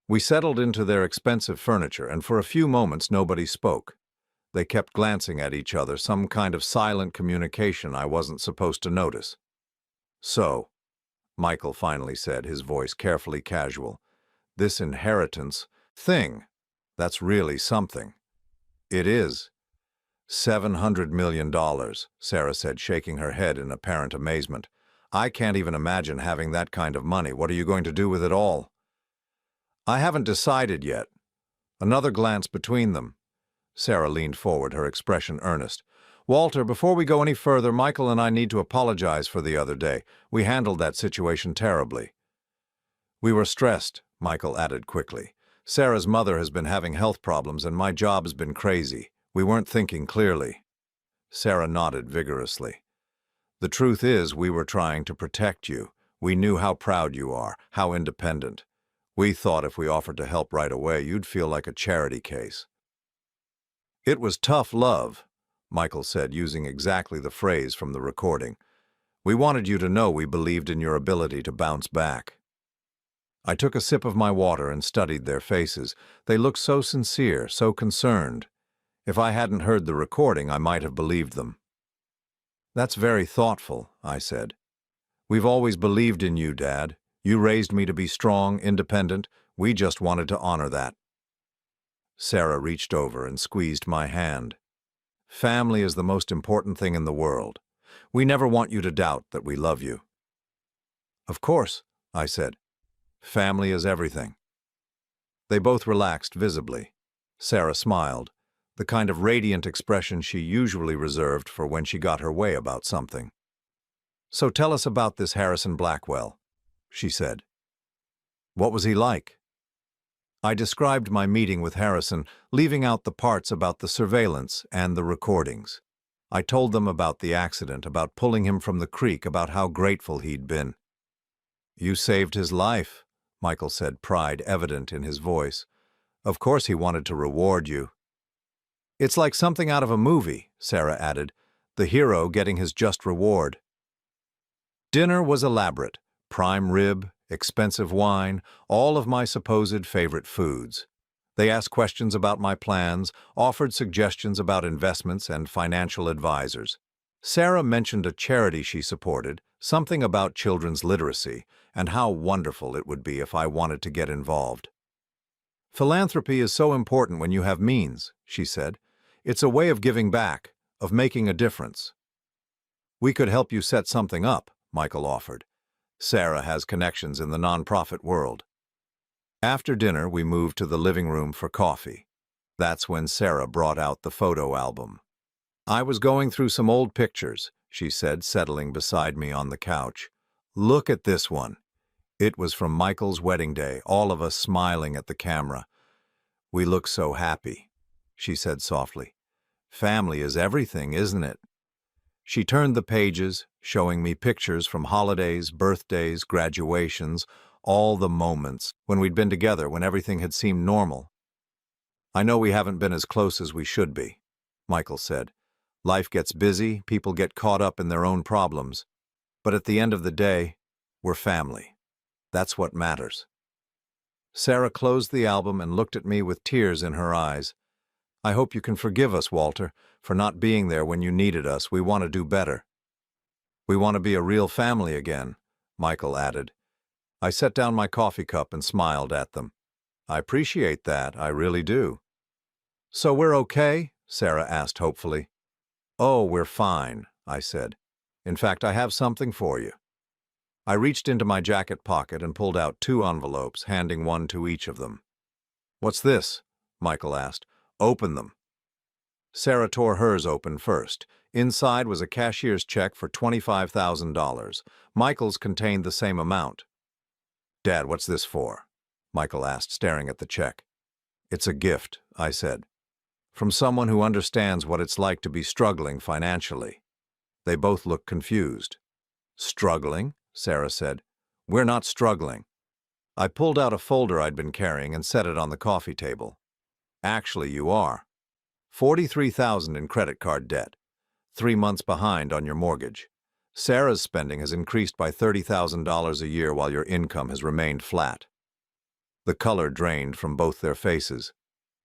We settled into their expensive furniture, and for a few moments nobody spoke. They kept glancing at each other, some kind of silent communication I wasn't supposed to notice. "So," Michael finally said, his voice carefully casual, "this inheritance thing, that's really something." "It is." $700 million, Sarah said, shaking her head in apparent amazement. "I can't even imagine having that kind of money. What are you going to do with it all?" "I haven't decided yet." Another glance between them. Sarah leaned forward, her expression earnest. "Walter, before we go any further, Michael and I need to apologize for the other day. We handled that situation terribly." "We were stressed," Michael added quickly. "Sarah's mother has been having health problems and my job's been crazy. We weren't thinking clearly." Sarah nodded vigorously. "The truth is, we were trying to protect you. We knew how proud you are, how independent. We thought if we offered to help right away, you'd feel like a charity case." "It was tough love," Michael said, using exactly the phrase from the recording. "We wanted you to know we believed in your ability to bounce back." I took a sip of my water and studied their faces. They looked so sincere, so concerned. If I hadn't heard the recording, I might have believed them. "That's very thoughtful," I said. "We've always believed in you, Dad. You raised me to be strong, independent. We just wanted to honor that." Sarah reached over and squeezed my hand. "Family is the most important thing in the world. We never want you to doubt that we love you." "Of course," I said. "Family is everything." They both relaxed visibly. Sarah smiled, the kind of radiant expression she usually reserved for when she got her way about something. "So tell us about this Harrison Blackwell," she said. "What was he like?" I described my meeting with Harrison, leaving out the parts about the surveillance and the recordings. I told them about the accident, about pulling him from the creek, about how grateful he'd been. "You saved his life," Michael said, pride evident in his voice. "Of course he wanted to reward you." "It's like something out of a movie," Sarah added, "the hero getting his just reward." Dinner was elaborate. Prime rib, expensive wine, all of my supposed favorite foods. They asked questions about my plans, offered suggestions about investments and financial advisors. Sarah mentioned a charity she supported, something about children's literacy, and how wonderful it would be if I wanted to get involved. "Philanthropy is so important when you have means," she said. "It's a way of giving back, of making a difference." "We could help you set something up," Michael offered. "Sarah has connections in the nonprofit world." After dinner, we moved to the living room for coffee. That's when Sarah brought out the photo album. "I was going through some old pictures," she said, settling beside me on the couch. "Look at this one. It was from Michael's wedding day, all of us smiling at the camera. We look so happy," she said softly. "Family is everything, isn't it?" She turned the pages, showing me pictures from holidays, birthdays, graduations, all the moments when we'd been together, when everything had seemed normal. "I know we haven't been as close as we should be," Michael said. "Life gets busy, people get caught up in their own problems. But at the end of the day, we're family. That's what matters." Sarah closed the album and looked at me with tears in her eyes. "I hope you can forgive us, Walter, for not being there when you needed us. We want to do better." "We want to be a real family again," Michael added. I set down my coffee cup and smiled at them. "I appreciate that, I really do." "So we're okay?" Sarah asked hopefully. "Oh, we're fine," I said. "In fact, I have something for you." I reached into my jacket pocket and pulled out 2 envelopes, handing one to each of them. "What's this?" Michael asked. "Open them." Sarah tore hers open first. Inside was a cashier's check for $25,000. Michael's contained the same amount. "Dad, what's this for?" Michael asked, staring at the check. "It's a gift," I said, "from someone who understands what it's like to be struggling financially." They both looked confused. "Struggling?" Sarah said. "We're not struggling." I pulled out a folder I'd been carrying and set it on the coffee table. "Actually, you are. $43,000 in credit card debt. 3 months behind on your mortgage. Sarah's spending has increased by $30,000 a year while your income has remained flat." The color drained from both their faces.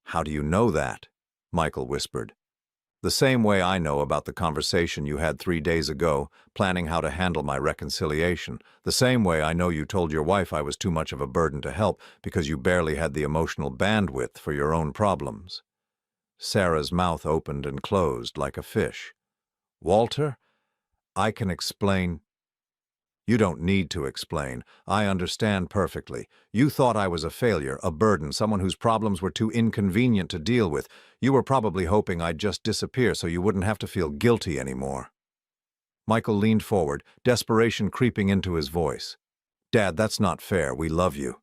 "How do you know that?" Michael whispered. "The same way I know about the conversation you had 3 days ago, planning how to handle my reconciliation. The same way I know you told your wife I was too much of a burden to help because you barely had the emotional bandwidth for your own problems." Sarah's mouth opened and closed like a fish. "Walter, I can explain." "You don't need to explain. I understand perfectly. You thought I was a failure, a burden, someone whose problems were too inconvenient to deal with. You were probably hoping I'd just disappear so you wouldn't have to feel guilty anymore." Michael leaned forward, desperation creeping into his voice. "Dad, that's not fair. We love you."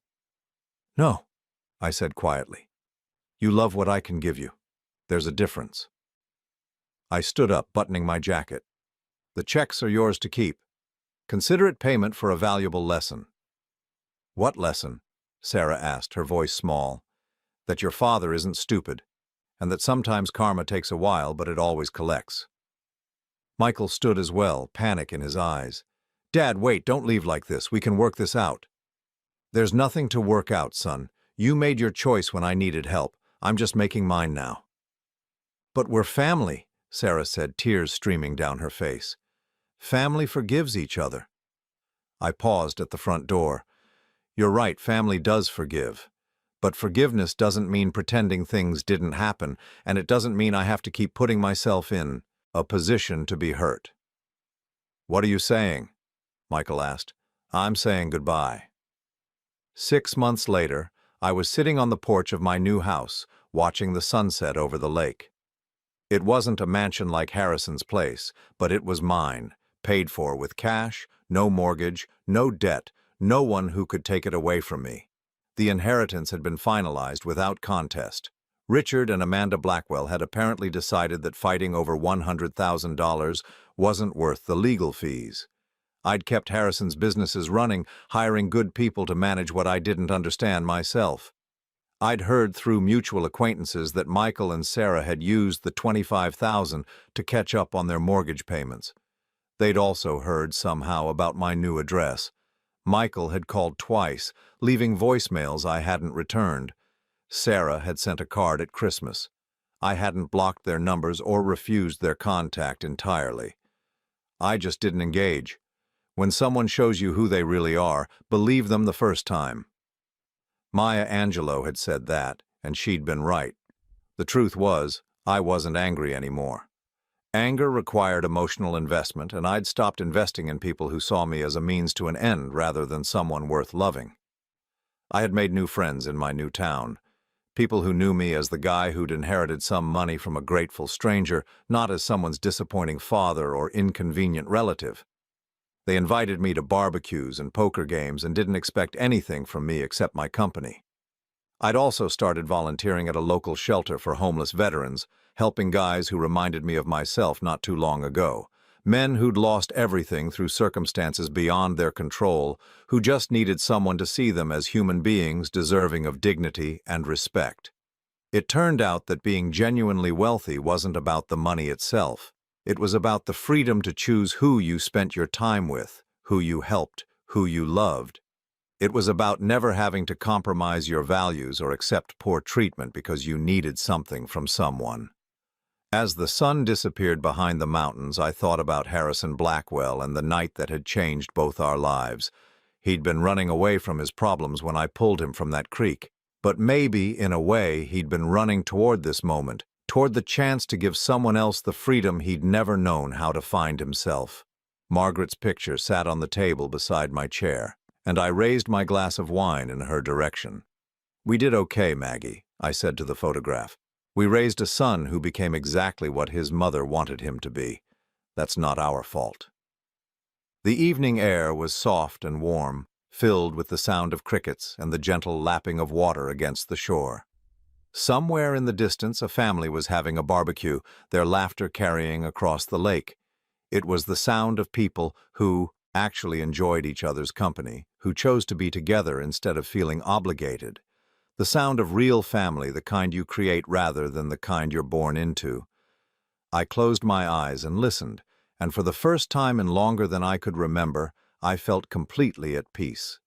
"No," I said quietly. "You love what I can give you. There's a difference." I stood up, buttoning my jacket. "The checks are yours to keep. Consider it payment for a valuable lesson." "What lesson?" Sarah asked, her voice small. "That your father isn't stupid, and that sometimes karma takes a while, but it always collects." Michael stood as well, panic in his eyes. "Dad, wait, don't leave like this. We can work this out." "There's nothing to work out, son. You made your choice when I needed help. I'm just making mine now." "But we're family," Sarah said, tears streaming down her face. "Family forgives each other." I paused at the front door. "You're right, family does forgive. But forgiveness doesn't mean pretending things didn't happen, and it doesn't mean I have to keep putting myself in a position to be hurt." "What are you saying?" Michael asked. "I'm saying goodbye." 6 months later, I was sitting on the porch of my new house, watching the sunset over the lake. It wasn't a mansion like Harrison's place, but it was mine, paid for with cash, no mortgage, no debt, no one who could take it away from me. The inheritance had been finalized without contest. Richard and Amanda Blackwell had apparently decided that fighting over $100,000 wasn't worth the legal fees. I'd kept Harrison's businesses running, hiring good people to manage what I didn't understand myself. I'd heard through mutual acquaintances that Michael and Sarah had used the $25,000 to catch up on their mortgage payments. They'd also heard somehow about my new address. Michael had called twice, leaving voicemails I hadn't returned. Sarah had sent a card at Christmas. I hadn't blocked their numbers or refused their contact entirely. I just didn't engage. When someone shows you who they really are, believe them the first time. Maya Angelou had said that, and she'd been right. The truth was, I wasn't angry anymore. Anger required emotional investment, and I'd stopped investing in people who saw me as a means to an end rather than someone worth loving. I had made new friends in my new town, people who knew me as the guy who'd inherited some money from a grateful stranger, not as someone's disappointing father or inconvenient relative. They invited me to barbecues and poker games and didn't expect anything from me except my company. I'd also started volunteering at a local shelter for homeless veterans, helping guys who reminded me of myself not too long ago, Men who'd lost everything through circumstances beyond their control, who just needed someone to see them as human beings deserving of dignity and respect. It turned out that being genuinely wealthy wasn't about the money itself. It was about the freedom to choose who you spent your time with, who you helped, who you loved. It was about never having to compromise your values or accept poor treatment because you needed something from someone. As the sun disappeared behind the mountains, I thought about Harrison Blackwell and the night that had changed both our lives. He'd been running away from his problems when I pulled him from that creek. But maybe, in a way, he'd been running toward this moment, toward the chance to give someone else the freedom he'd never known how to find himself. Margaret's picture sat on the table beside my chair, and I raised my glass of wine in her direction. "We did okay, Maggie," I said to the photograph. "We raised a son who became exactly what his mother wanted him to be. That's not our fault." The evening air was soft and warm, filled with the sound of crickets and the gentle lapping of water against the shore. Somewhere in the distance, a family was having a barbecue, their laughter carrying across the lake. It was the sound of people who actually enjoyed each other's company, who chose to be together instead of feeling obligated. The sound of real family, the kind you create rather than the kind you're born into. I closed my eyes and listened, and for the first time in longer than I could remember, I felt completely at peace.